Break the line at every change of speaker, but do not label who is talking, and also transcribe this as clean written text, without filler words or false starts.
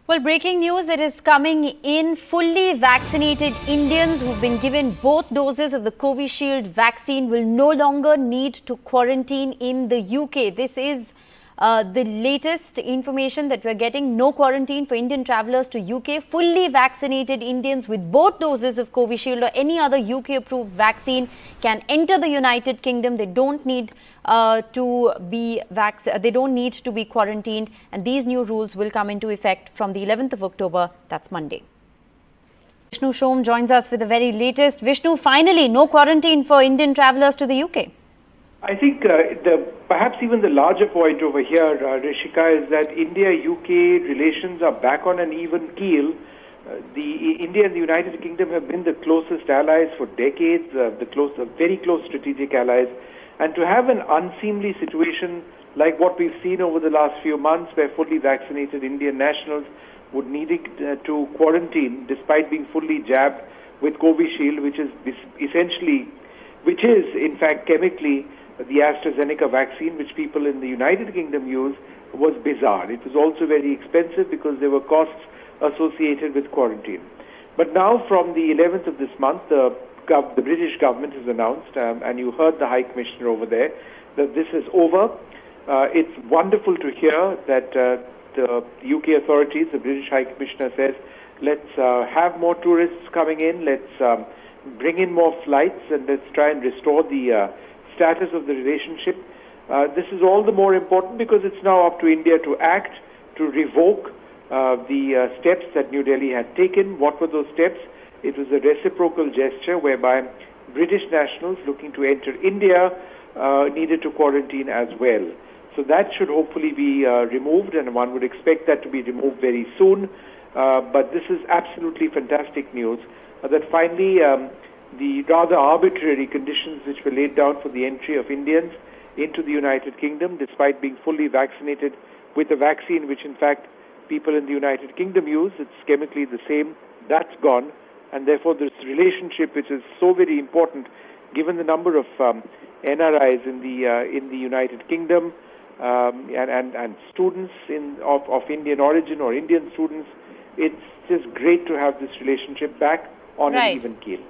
Well, breaking news that is coming in. Fully vaccinated Indians who've been given both doses of the Covishield vaccine will no longer need to quarantine in the UK. This is the latest information that we're getting. No quarantine for Indian travellers to UK. Fully vaccinated Indians with both doses of Covishield or any other UK-approved vaccine can enter the United Kingdom. They don't need to be quarantined, and these new rules will come into effect from the 11th of October. That's Monday. Vishnu Shom joins us with the very latest. Vishnu, finally, no quarantine for Indian travellers to the UK.
I think perhaps even the larger point over here, Rishika, is that India-UK relations are back on an even keel. India and the United Kingdom have been the closest allies for decades, very close strategic allies. And to have an unseemly situation like what we've seen over the last few months, where fully vaccinated Indian nationals would need to quarantine despite being fully jabbed with Covishield, which is in fact chemically the AstraZeneca vaccine, which people in the United Kingdom use, was bizarre. It was also very expensive because there were costs associated with quarantine. But now, from the 11th of this month, the British government has announced, and you heard the High Commissioner over there, that this is over. It's wonderful to hear that the UK authorities, the British High Commissioner says, let's have more tourists coming in, let's bring in more flights, and let's try and restore the status of the relationship. This is all the more important because it's now up to India to act, to revoke the steps that New Delhi had taken. What were those steps? It was a reciprocal gesture whereby British nationals looking to enter India needed to quarantine as well. So that should hopefully be removed, and one would expect that to be removed very soon. But this is absolutely fantastic news that finally the rather arbitrary conditions which were laid down for the entry of Indians into the United Kingdom, despite being fully vaccinated with a vaccine which in fact people in the United Kingdom use, it's chemically the same, that's gone. And therefore this relationship, which is so very important given the number of NRIs in the United Kingdom and students of Indian origin or Indian students, it's just great to have this relationship back on an even keel.